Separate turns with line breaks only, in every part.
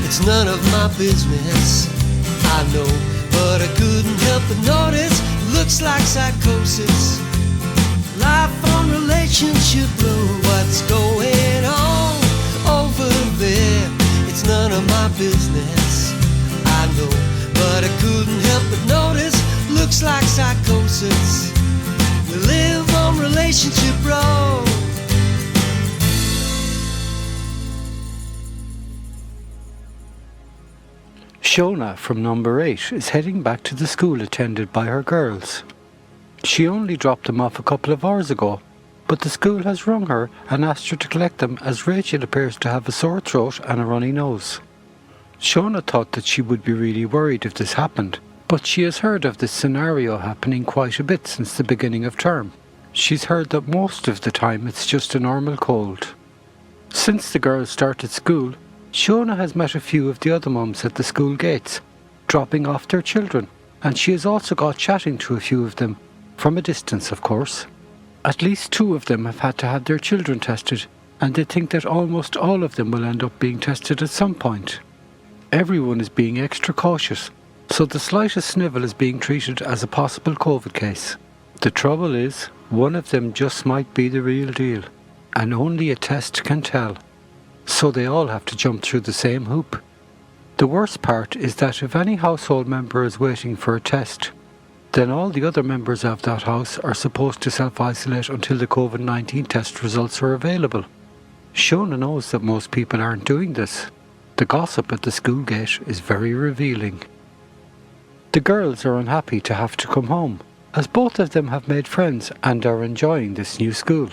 It's none of my business, I know, but I couldn't help but notice. Looks like psychosis. Life on relationship blow. What's going on over there? It's none of my business, I know, but I couldn't help but notice. Looks like psychosis. We live on relationship road.
Shona from number 8 is heading back to the school attended by her girls. She only dropped them off a couple of hours ago, but the school has rung her and asked her to collect them as Rachel appears to have a sore throat and a runny nose. Shona thought that she would be really worried if this happened, but she has heard of this scenario happening quite a bit since the beginning of term. She's heard that most of the time it's just a normal cold. Since the girls started school, Shona has met a few of the other mums at the school gates, dropping off their children, and she has also got chatting to a few of them, from a distance of course. At least 2 of them have had to have their children tested, and they think that almost all of them will end up being tested at some point. Everyone is being extra cautious, so the slightest snivel is being treated as a possible COVID case. The trouble is, one of them just might be the real deal, and only a test can tell. So they all have to jump through the same hoop. The worst part is that if any household member is waiting for a test, then all the other members of that house are supposed to self-isolate until the COVID-19 test results are available. Shona knows that most people aren't doing this. The gossip at the school gate is very revealing. The girls are unhappy to have to come home, as both of them have made friends and are enjoying this new school.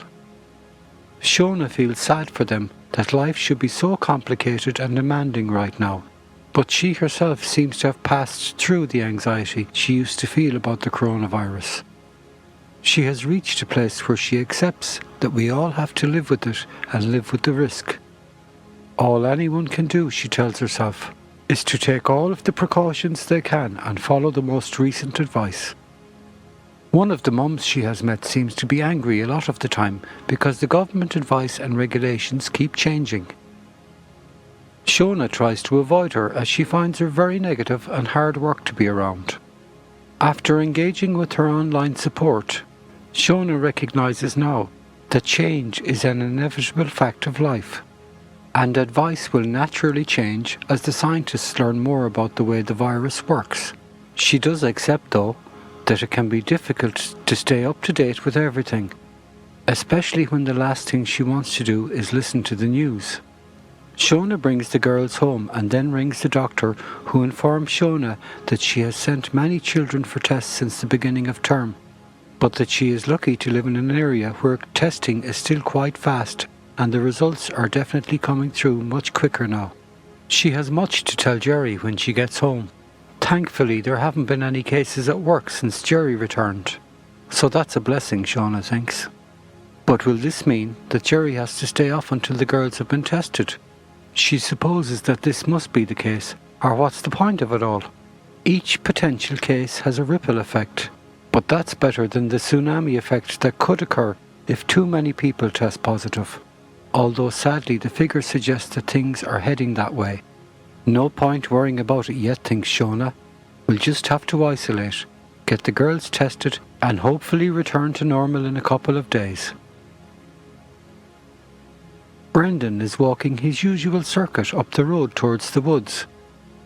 Shona feels sad for them that life should be so complicated and demanding right now, but she herself seems to have passed through the anxiety she used to feel about the coronavirus. She has reached a place where she accepts that we all have to live with it and live with the risk. All anyone can do, she tells herself, is to take all of the precautions they can and follow the most recent advice. One of the mums she has met seems to be angry a lot of the time because the government advice and regulations keep changing. Shona tries to avoid her as she finds her very negative and hard work to be around. After engaging with her online support, Shona recognises now that change is an inevitable fact of life, and advice will naturally change as the scientists learn more about the way the virus works. She does accept, though, that it can be difficult to stay up to date with everything, especially when the last thing she wants to do is listen to the news. Shona brings the girls home and then rings the doctor, who informs Shona that she has sent many children for tests since the beginning of term, but that she is lucky to live in an area where testing is still quite fast and the results are definitely coming through much quicker now. She has much to tell Jerry when she gets home. Thankfully, there haven't been any cases at work since Jerry returned, so that's a blessing, Shona thinks. But will this mean that Jerry has to stay off until the girls have been tested? She supposes that this must be the case, or what's the point of it all? Each potential case has a ripple effect, but that's better than the tsunami effect that could occur if too many people test positive. Although sadly the figures suggest that things are heading that way. No point worrying about it yet, thinks Shona. We'll just have to isolate, get the girls tested, and hopefully return to normal in a couple of days. Brendan is walking his usual circuit up the road towards the woods,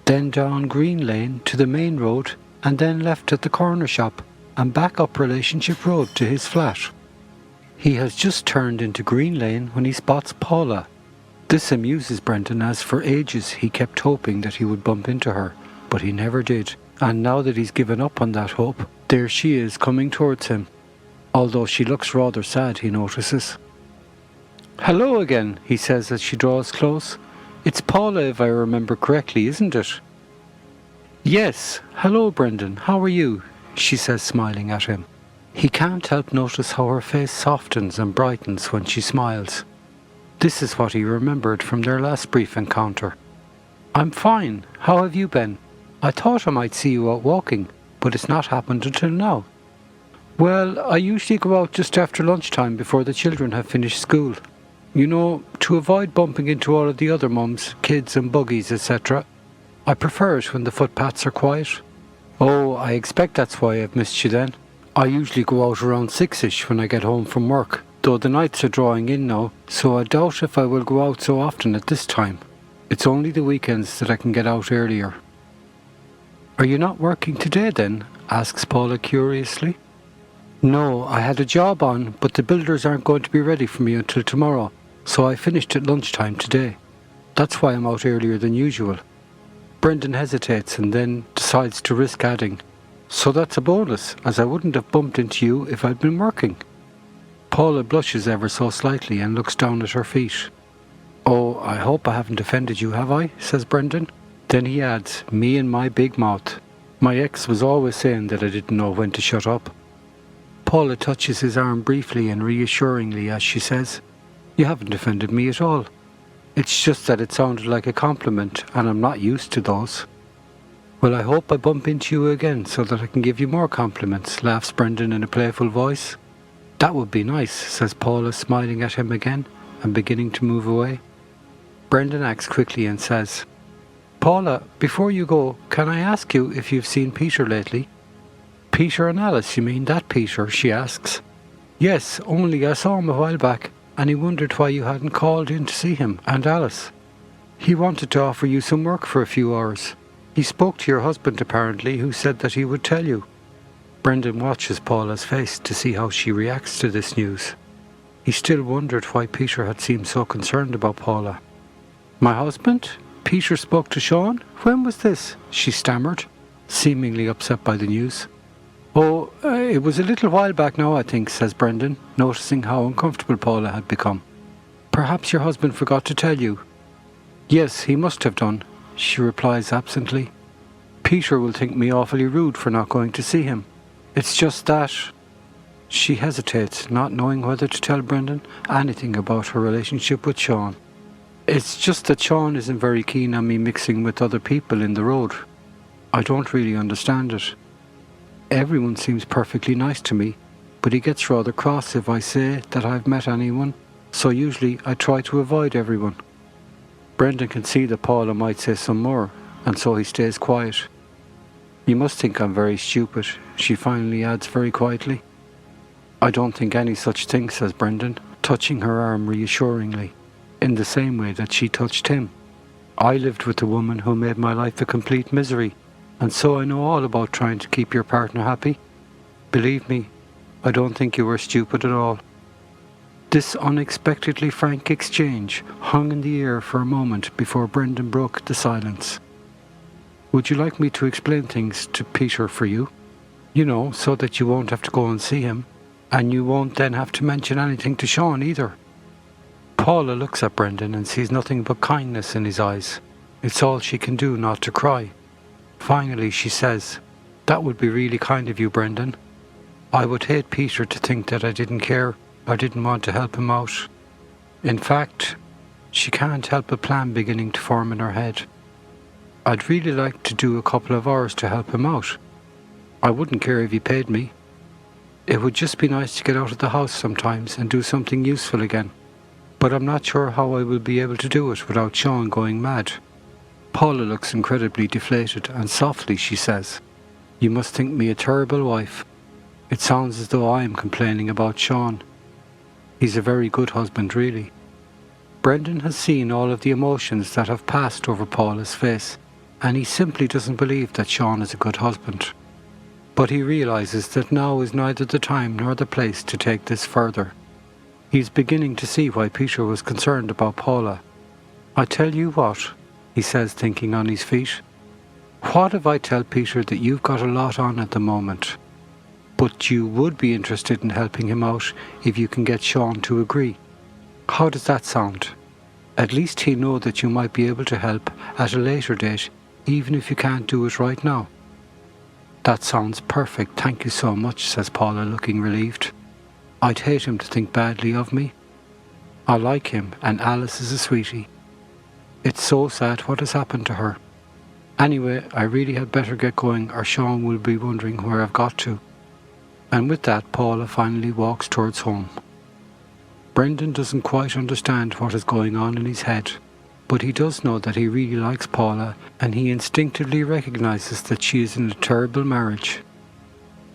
then down Green Lane to the main road, and then left at the corner shop and back up Relationship Road to his flat. He has just turned into Green Lane when he spots Paula. This amuses Brendan, as for ages he kept hoping that he would bump into her, but he never did, and now that he's given up on that hope, there she is coming towards him, although she looks rather sad, he notices. "Hello again," he says as she draws close. "It's Paula, if I remember correctly, isn't it?" "Yes. Hello, Brendan. How are you?" she says, smiling at him. He can't help notice how her face softens and brightens when she smiles. This is what he remembered from their last brief encounter. "I'm fine. How have you been? I thought I might see you out walking, but it's not happened until now." "Well, I usually go out just after lunchtime before the children have finished school. You know, to avoid bumping into all of the other mums, kids and buggies, etc. I prefer it when the footpaths are quiet. Oh, I expect that's why I've missed you then. I usually go out around 6ish when I get home from work, though the nights are drawing in now, so I doubt if I will go out so often at this time. It's only the weekends that I can get out earlier. Are you not working today then? Asks Paula curiously. No, I had a job on, but the builders aren't going to be ready for me until tomorrow, so I finished at lunchtime today. That's why I'm out earlier than usual. Brendan hesitates and then decides to risk adding, so that's a bonus, as I wouldn't have bumped into you if I'd been working. Paula blushes ever so slightly and looks down at her feet. Oh, I hope I haven't offended you, have I? Says Brendan. Then he adds, me and my big mouth. My ex was always saying that I didn't know when to shut up. Paula touches his arm briefly and reassuringly as she says, you haven't offended me at all. It's just that it sounded like a compliment and I'm not used to those. Well, I hope I bump into you again so that I can give you more compliments, laughs Brendan in a playful voice. That would be nice, says Paula, smiling at him again and beginning to move away. Brendan acts quickly and says, Paula, before you go, can I ask you if you've seen Peter lately? Peter and Alice, you mean that Peter? She asks. Yes, only I saw him a while back and he wondered why you hadn't called in to see him and Alice. He wanted to offer you some work for a few hours. He spoke to your husband apparently, who said that he would tell you. Brendan watches Paula's face to see how she reacts to this news. He still wondered why Peter had seemed so concerned about Paula. My husband? Peter spoke to Sean? When was this? She stammered, seemingly upset by the news. Oh, it was a little while back now, I think, says Brendan, noticing how uncomfortable Paula had become. Perhaps your husband forgot to tell you. Yes, he must have done, she replies absently. Peter will think me awfully rude for not going to see him. It's just that... She hesitates, not knowing whether to tell Brendan anything about her relationship with Sean. It's just that Sean isn't very keen on me mixing with other people in the road. I don't really understand it. Everyone seems perfectly nice to me, but he gets rather cross if I say that I've met anyone, so usually I try to avoid everyone. Brendan can see that Paula might say some more, and so he stays quiet. You must think I'm very stupid, she finally adds very quietly. I don't think any such thing, says Brendan, touching her arm reassuringly, in the same way that she touched him. I lived with a woman who made my life a complete misery, and so I know all about trying to keep your partner happy. Believe me, I don't think you were stupid at all. This unexpectedly frank exchange hung in the air for a moment before Brendan broke the silence. Would you like me to explain things to Peter for you? You know, so that you won't have to go and see him, and you won't then have to mention anything to Sean either. Paula looks at Brendan and sees nothing but kindness in his eyes. It's all she can do not to cry. Finally she says, that would be really kind of you, Brendan. I would hate Peter to think that I didn't care, I didn't want to help him out. In fact, she can't help a plan beginning to form in her head. I'd really like to do a couple of hours to help him out. I wouldn't care if he paid me. It would just be nice to get out of the house sometimes and do something useful again. But I'm not sure how I will be able to do it without Sean going mad. Paula looks incredibly deflated and softly she says, you must think me a terrible wife. It sounds as though I am complaining about Sean. He's a very good husband, really. Brendan has seen all of the emotions that have passed over Paula's face, and he simply doesn't believe that Sean is a good husband. But he realises that now is neither the time nor the place to take this further. He's beginning to see why Peter was concerned about Paula. I tell you what, he says, thinking on his feet. What if I tell Peter that you've got a lot on at the moment, but you would be interested in helping him out if you can get Sean to agree? How does that sound? At least he'll know that you might be able to help at a later date, even if you can't do it right now. That sounds perfect, thank you so much, says Paula, looking relieved. I'd hate him to think badly of me. I like him, and Alice is a sweetie. It's so sad what has happened to her. Anyway, I really had better get going or Sean will be wondering where I've got to. And with that, Paula finally walks towards home. Brendan doesn't quite understand what is going on in his head, but he does know that he really likes Paula, and he instinctively recognises that she is in a terrible marriage.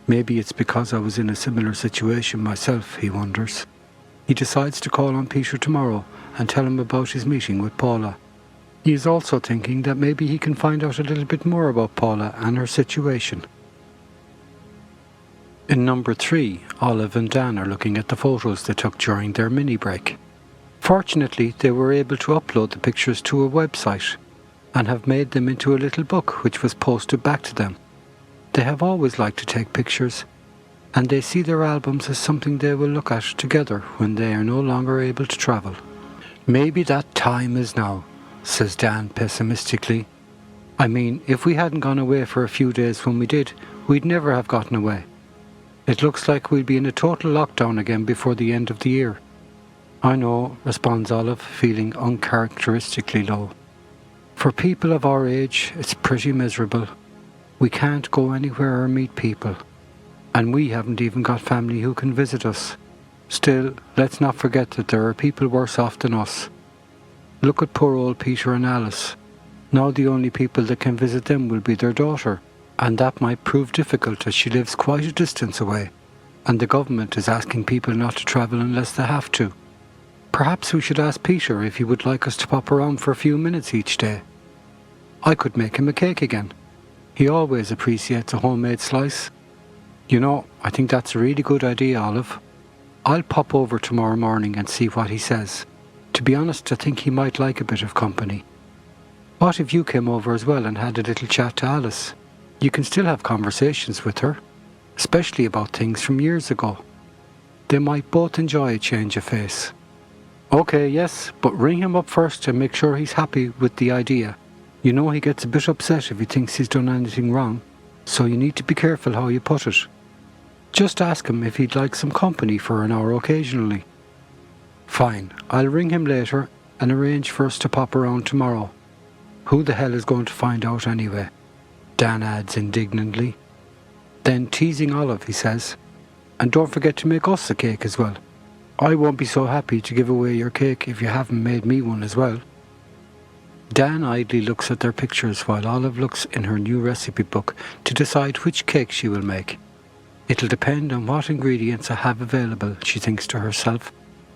Maybe it's because I was in a similar situation myself, he wonders. He decides to call on Peter tomorrow and tell him about his meeting with Paula. He is also thinking that maybe he can find out a little bit more about Paula and her situation. In number 3, Olive and Dan are looking at the photos they took during their mini break. Fortunately, they were able to upload the pictures to a website and have made them into a little book which was posted back to them. They have always liked to take pictures, and they see their albums as something they will look at together when they are no longer able to travel. Maybe that time is now, says Dan pessimistically. I mean, if we hadn't gone away for a few days when we did, we'd never have gotten away. It looks like we'll be in a total lockdown again before the end of the year. I know, responds Olive, feeling uncharacteristically low. For people of our age, it's pretty miserable. We can't go anywhere or meet people. And we haven't even got family who can visit us. Still, let's not forget that there are people worse off than us. Look at poor old Peter and Alice. Now the only people that can visit them will be their daughter, and that might prove difficult as she lives quite a distance away, and the government is asking people not to travel unless they have to. Perhaps we should ask Peter if he would like us to pop around for a few minutes each day. I could make him a cake again. He always appreciates a homemade slice. You know, I think that's a really good idea, Olive. I'll pop over tomorrow morning and see what he says. To be honest, I think he might like a bit of company. What if you came over as well and had a little chat to Alice? You can still have conversations with her, especially about things from years ago. They might both enjoy a change of face. Okay, yes, but ring him up first and make sure he's happy with the idea. You know he gets a bit upset if he thinks he's done anything wrong, so you need to be careful how you put it. Just ask him if he'd like some company for an hour occasionally. Fine, I'll ring him later and arrange for us to pop around tomorrow. Who the hell is going to find out anyway? Dan adds indignantly. Then teasing Olive, he says, and don't forget to make us a cake as well. I won't be so happy to give away your cake if you haven't made me one as well. Dan idly looks at their pictures while Olive looks in her new recipe book to decide which cake she will make. It'll depend on what ingredients I have available, she thinks to herself,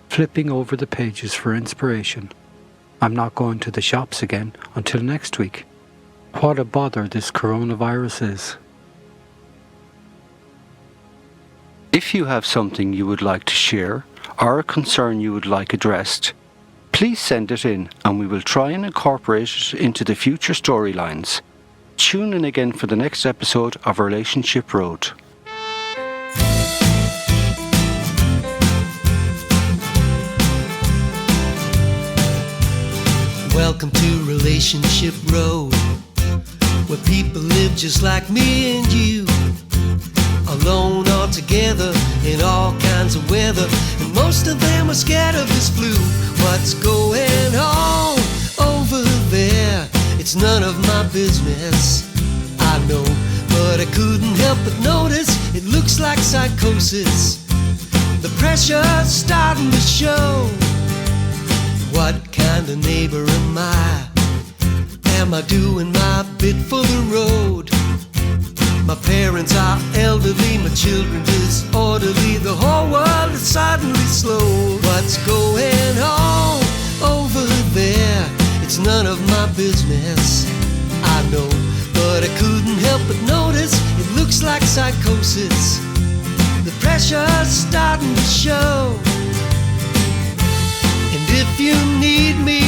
flipping over the pages for inspiration. I'm not going to the shops again until next week. What a bother this coronavirus is. If you have something you would like to share or a concern you would like addressed, please send it in and we will try and incorporate it into the future storylines. Tune in again for the next episode of Relationship Road.
Welcome to Relationship Road, where people live just like me and you, alone or together in all kinds of weather, and most of them are scared of this flu. What's going on over there? It's none of my business, I know, but I couldn't help but notice it looks like psychosis. The pressure's starting to show. What kind of neighbor am I? Am I doing my bit for the road? My parents are elderly, my children disorderly, the whole world is suddenly slow. What's going on over there? It's none of my business, I know, but I couldn't help but notice it looks like psychosis. The pressure's starting to show. And if you need me